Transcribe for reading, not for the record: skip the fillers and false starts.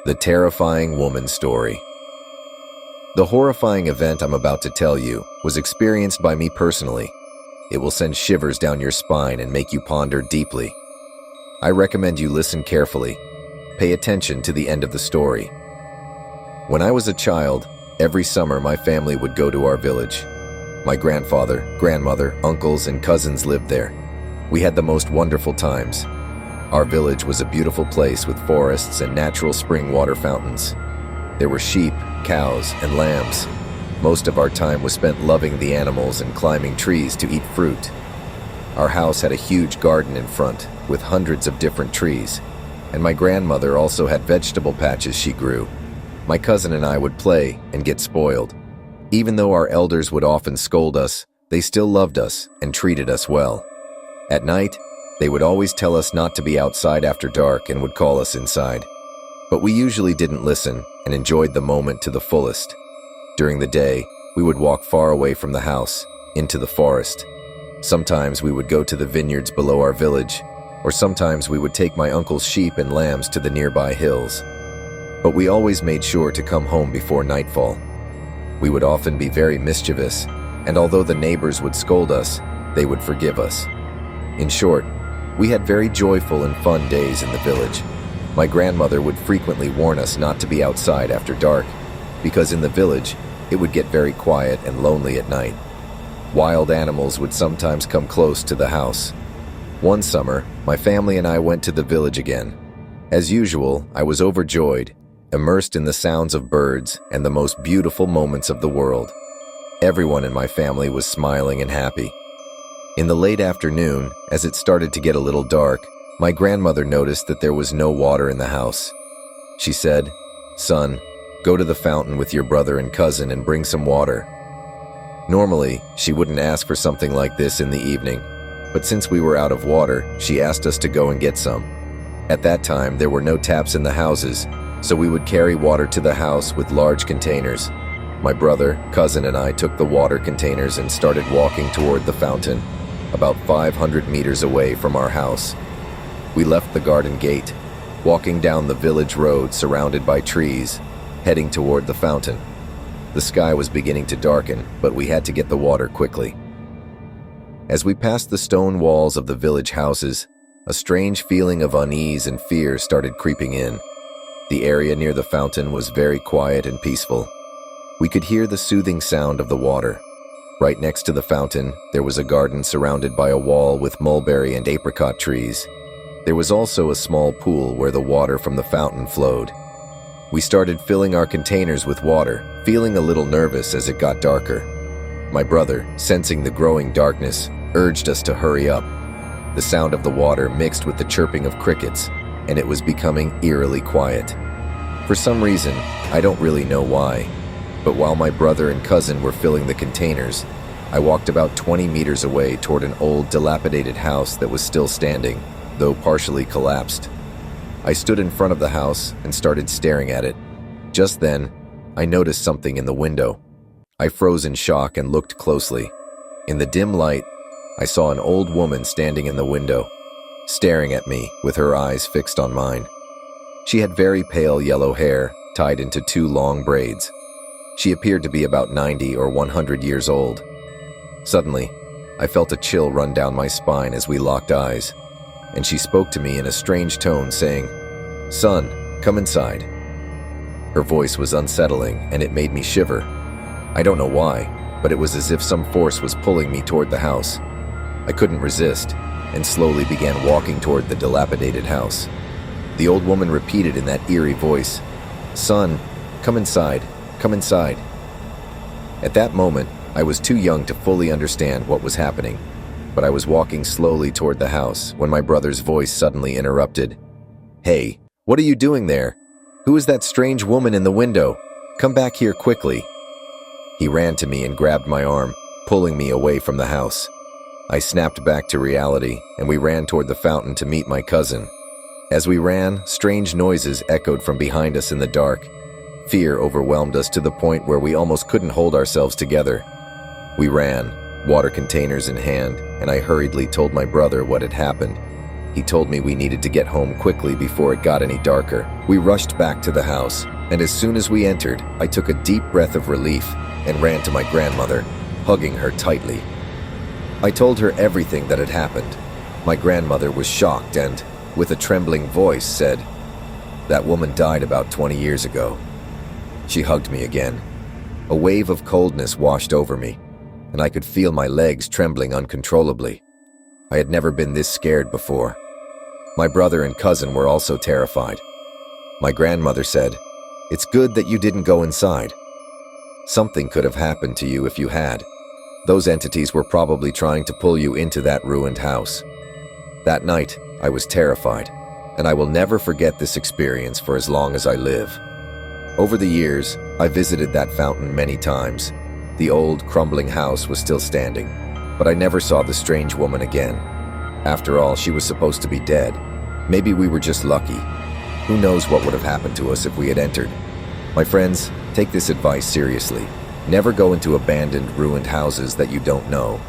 The terrifying woman story. The horrifying event I'm about to tell you was experienced by me personally. It will send shivers down your spine and make you ponder deeply. I recommend you listen carefully. Pay attention to the end of the story. When I was a child, every summer my family would go to our village. My grandfather, grandmother, uncles, and cousins lived there. We had the most wonderful times. Our village was a beautiful place with forests and natural spring water fountains. There were sheep, cows, and lambs. Most of our time was spent loving the animals and climbing trees to eat fruit. Our house had a huge garden in front with hundreds of different trees, and my grandmother also had vegetable patches she grew. My cousin and I would play and get spoiled. Even though our elders would often scold us, they still loved us and treated us well. At night, they would always tell us not to be outside after dark and would call us inside. But we usually didn't listen and enjoyed the moment to the fullest. During the day, we would walk far away from the house, into the forest. Sometimes we would go to the vineyards below our village, or sometimes we would take my uncle's sheep and lambs to the nearby hills. But we always made sure to come home before nightfall. We would often be very mischievous, and although the neighbors would scold us, they would forgive us. In short, we had very joyful and fun days in the village. My grandmother would frequently warn us not to be outside after dark, because in the village, it would get very quiet and lonely at night. Wild animals would sometimes come close to the house. One summer, my family and I went to the village again. As usual, I was overjoyed, immersed in the sounds of birds and the most beautiful moments of the world. Everyone in my family was smiling and happy. In the late afternoon, as it started to get a little dark, my grandmother noticed that there was no water in the house. She said, "Son, go to the fountain with your brother and cousin and bring some water." Normally, she wouldn't ask for something like this in the evening, but since we were out of water, she asked us to go and get some. At that time, there were no taps in the houses, so we would carry water to the house with large containers. My brother, cousin, and I took the water containers and started walking toward the fountain, about 500 meters away from our house. We left the garden gate, walking down the village road surrounded by trees, heading toward the fountain. The sky was beginning to darken, but we had to get the water quickly. As we passed the stone walls of the village houses, a strange feeling of unease and fear started creeping in. The area near the fountain was very quiet and peaceful. We could hear the soothing sound of the water. Right next to the fountain, there was a garden surrounded by a wall with mulberry and apricot trees. There was also a small pool where the water from the fountain flowed. We started filling our containers with water, feeling a little nervous as it got darker. My brother, sensing the growing darkness, urged us to hurry up. The sound of the water mixed with the chirping of crickets, and it was becoming eerily quiet. For some reason, I don't really know why, but while my brother and cousin were filling the containers, I walked about 20 meters away toward an old, dilapidated house that was still standing, though partially collapsed. I stood in front of the house and started staring at it. Just then, I noticed something in the window. I froze in shock and looked closely. In the dim light, I saw an old woman standing in the window, staring at me with her eyes fixed on mine. She had very pale yellow hair tied into 2 long braids. She appeared to be about 90 or 100 years old. Suddenly, I felt a chill run down my spine as we locked eyes, and she spoke to me in a strange tone, saying, "Son, come inside." Her voice was unsettling, and it made me shiver. I don't know why, but it was as if some force was pulling me toward the house. I couldn't resist, and slowly began walking toward the dilapidated house. The old woman repeated in that eerie voice, "Son, come inside, come inside." At that moment, I was too young to fully understand what was happening, but I was walking slowly toward the house when my brother's voice suddenly interrupted. "Hey, what are you doing there? Who is that strange woman in the window? Come back here quickly." He ran to me and grabbed my arm, pulling me away from the house. I snapped back to reality, and we ran toward the fountain to meet my cousin. As we ran, strange noises echoed from behind us in the dark. Fear overwhelmed us to the point where we almost couldn't hold ourselves together. We ran, water containers in hand, and I hurriedly told my brother what had happened. He told me we needed to get home quickly before it got any darker. We rushed back to the house, and as soon as we entered, I took a deep breath of relief and ran to my grandmother, hugging her tightly. I told her everything that had happened. My grandmother was shocked and, with a trembling voice, said, "That woman died about 20 years ago." She hugged me again. A wave of coldness washed over me, and I could feel my legs trembling uncontrollably. I had never been this scared before. My brother and cousin were also terrified. My grandmother said, "It's good that you didn't go inside. Something could have happened to you if you had. Those entities were probably trying to pull you into that ruined house." That night, I was terrified, and I will never forget this experience for as long as I live. Over the years, I visited that fountain many times. The old, crumbling house was still standing, but I never saw the strange woman again. After all, she was supposed to be dead. Maybe we were just lucky. Who knows what would have happened to us if we had entered? My friends, take this advice seriously. Never go into abandoned, ruined houses that you don't know.